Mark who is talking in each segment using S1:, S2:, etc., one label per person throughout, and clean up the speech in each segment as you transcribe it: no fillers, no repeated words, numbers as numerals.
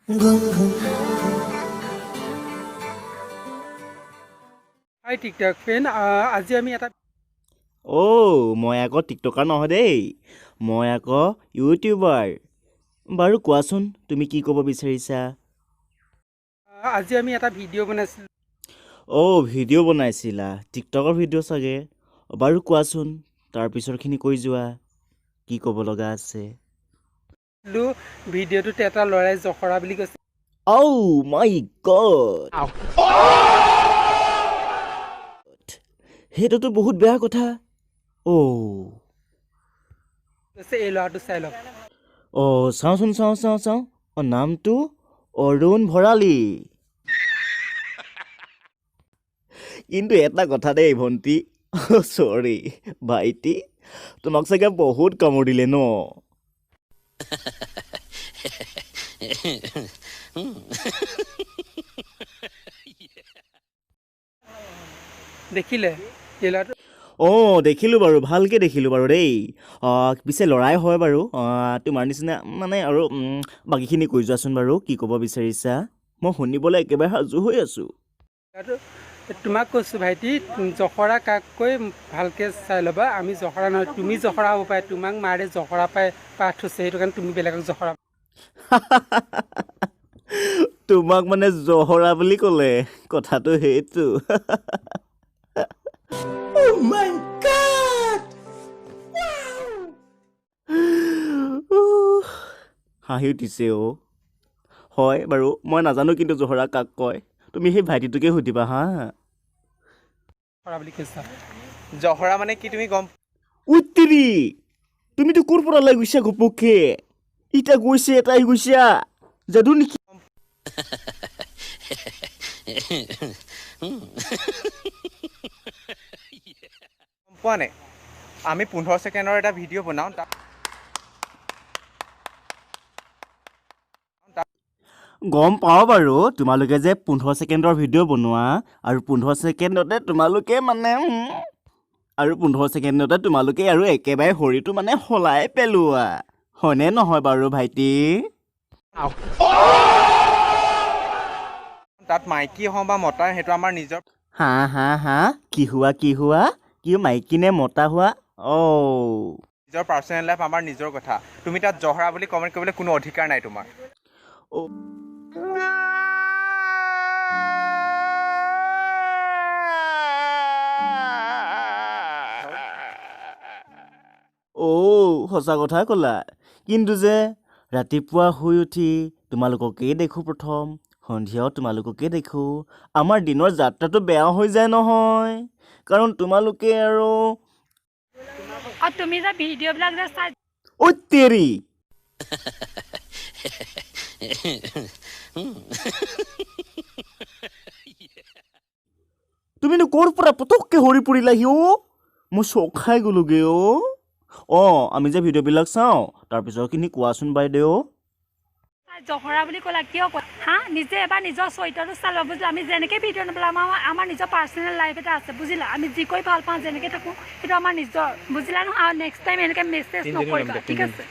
S1: হাই TikTok friend, আজি আমি এটা
S2: মই আকৌ টিকটকাৰ নহয় দেই, মই আকৌ ইউটিউবাৰ। বাৰু কোৱাচোন তুমি কি ক'ব বিচাৰিছা?
S1: ভিডিঅ' বনাইছিলোঁ।
S2: ভিডিঅ' বনাইছিলা, টিকটকৰ ভিডিঅ' চাগে। বাৰু কোৱাচোন, তাৰপিছৰখিনি কৈ যোৱা, কি ক'ব লগা আছে?
S1: ভিডিঅ'টোত এটা ল'ৰাই জখৰা বুলি কৈছে।
S2: মাই গড, সেইটোতো বহুত বেয়া কথা।
S1: এই ল'ৰাটো চাই লওক।
S2: চাওঁচোন চাওঁ। নামটো অৰুণ ভৰালী। কিন্তু এটা কথা দেই ভণ্টি, চৰি ভাইটি, তোমাক চাগে বহুত কামোৰ দিলে ন?
S1: দেখিলে এই ল'ৰাটো?
S2: দেখিলোঁ বাৰু, ভালকৈ দেখিলোঁ বাৰু দেই। পিছে ল'ৰাই হয় বাৰু, তোমাৰ নিচিনা মানে আৰু বাকীখিনি কৈ যোৱাচোন বাৰু, কি ক'ব বিচাৰিছা? মই শুনিবলৈ একেবাৰে সাজু হৈ আছোঁ।
S1: তোমাক কৈছোঁ ভাইটি, জখৰা কাক কৈ ভালকৈ চাই ল'বা। আমি জখৰা নহয়, তুমি জখৰা হ'ব পাৰে। তোমাক মাৰে জখৰা পাই পাঠ হৈছে, সেইটো কাৰণে তুমি বেলেগক জখৰা।
S2: তোমাক মানে জহৰা বুলি ক'লে, কথাটো সেইটো। হাঁহি উঠিছে হয় বাৰু, মই নাজানো কিন্তু জহৰা কাক কয়। তুমি সেই ভাইটিটোকে সুধিবা হা।
S1: বুলি কৈছা।
S3: জহৰা মানে কি তুমি গম
S2: উত্তিৰি, তুমিতো ক'ৰ পৰা ওলাই গৈছা ঘপককে? ইটা গৈছে এটা আহি গৈছা, যাদু নেকি?
S3: পোৱা নাই? আমি 15 ছেকেণ্ডৰ এটা ভিডিঅ' বনাওঁ,
S2: গম পাওঁ বাৰু, তোমালোকে যে 15 ছেকেণ্ডৰ ভিডিঅ' বনোৱা, আৰু 15 ছেকেণ্ডতে তোমালোকে মানে আৰু 15 ছেকেণ্ডতে তোমালোকে আৰু একেবাৰে শৰীৰটো মানে সলাই পেলোৱা, হয়নে নহয় বাৰু ভাইটি?
S3: তাত মাইকী হওঁ বা মতা, সেইটো আমাৰ নিজৰ
S2: হা কি হোৱা কি মাইকী নে মতা হোৱা?
S3: নিজৰ পাৰ্চনেল লাইফ, আমাৰ নিজৰ কথা। তুমি তাত জহৰা বুলি কমেণ্ট কৰিবলৈ কোনো অধিকাৰ নাই তোমাৰ।
S2: সঁচা কথা ক'লা। কিন্তু যে ৰাতিপুৱা শুই উঠি তোমালোককেই দেখোঁ প্ৰথম, সন্ধিয়াও তোমালোককে দেখোঁ, আমাৰ দিনৰ যাত্ৰাটো বেয়া হৈ যায় নহয়। কাৰণ তোমালোকে আৰু
S4: তুমি যে ভিডিঅ'বিলাক যে চাই
S2: তেৰি তুমিনো ক'ৰ পৰা পটককে সৰি পৰিলাহি মই চক খাই গ'লোগে আমি যে ভিডিঅ'বিলাক চাওঁ, তাৰপিছৰখিনি কোৱাচোন বাইদেউ।
S4: জহৰা বুলি ক'লা কিয় হা? নিজে এবাৰ নিজৰ চৰিত্ৰটো চাই ল'ব। বুজিলা, আমি যেনেকৈ ভিডিঅ' নবনাওঁ, আমাৰ নিজৰ পাৰ্চনেল লাইফ এটা আছে। বুজিলা, আমি যি কৰি ভাল পাওঁ, যেনেকৈ থাকোঁ, সেইটো আমাৰ নিজৰ। বুজিলা নহয়? আৰু নেক্সট টাইম এনেকৈ মেছেজ নকৰিবা, ঠিক আছে?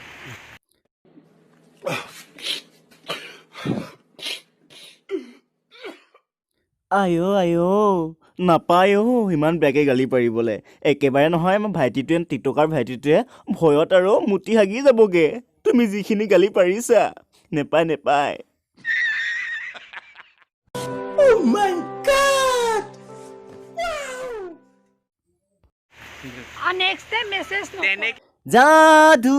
S2: নাপায় ইমান বেয়াকৈ গালি পাৰিবলৈ। একেবাৰে নহয়, আমাৰ ভাইটিটোৱে, টিকটকাৰ ভাইটিটোৱে ভয়ত আৰু মুতি হাগি যাবগে। তুমি যিখিনি গালি পাৰিছা, নেপায়।
S4: আৰু নেক্সট টাইম মেছেজ নকৰিবা।
S2: যাদু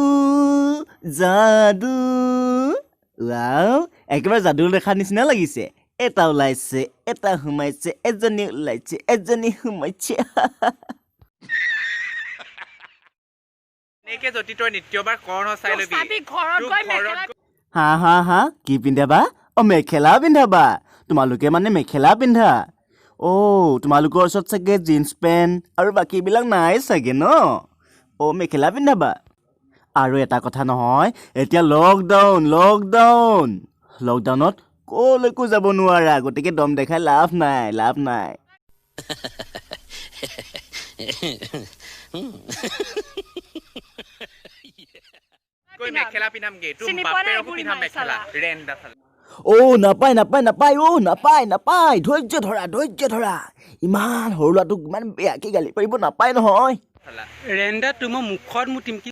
S2: একেবাৰে যাদু দেখা নিচিনা লাগিছে। এটা ওলাইছে, এটা সোমাইছে, এজনী ওলাইছে, এজনী সোমাইছে।
S3: এনেকে যদি তই নিত্যবাৰ কৰ্ণ চাই ল'বি,
S4: ঘৰত গৈ মেখেলা
S2: হা কি পিন্ধাবা? মেখেলা পিন্ধাবা? তোমালোকে মানে মেখেলা পিন্ধা? তোমালোকৰ ওচৰত চাগে জিন্স পেণ্ট আৰু বাকীবিলাক নাই চাগে ন? মেখেলা পিন্ধাবা? আৰু এটা কথা নহয়, এতিয়া লকডাউনত ক'লৈকো যাব নোৱাৰা, গতিকে দম দেখাই লাভ নাই।
S3: মেখেলা পিন্ধামগে, তোৰ বাপেৰকো পিন্ধাম মেখেলা, ৰেন্দা ফালে।
S2: অ' নাপায় নাপায় নাপায় অ' নাপায় নাপায় ধৈৰ্য ধৰা ইমান সৰু ল'ৰাটোক ইমান বেয়াকৈ গালি পাৰিব নাপায় নহয়
S1: ৰেন্দা তোমাৰ মুখত মুতিম কি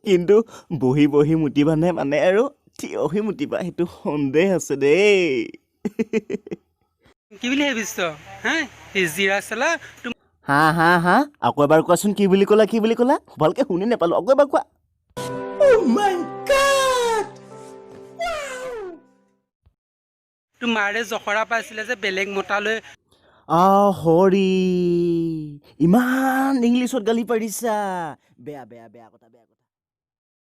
S2: কিন্তু বহি বহি মুতিবানে মানে আৰু থিয় হৈ মুতিবা সেইটো সন্দেহ আছে দেই
S1: কি বুলি ভাবিছ হা জিৰা চালা
S2: হা আকৌ এবাৰ কোৱাচোন কি বুলি ক'লা ভালকে শুনি নাপালো আকৌ এবাৰ কোৱা
S1: তোমাৰে জখৰা পাইছিলে যে বেলেগ মতালৈ
S2: হৰি ইমান ইংলিছত গালি পাৰিছা বেয়া কথা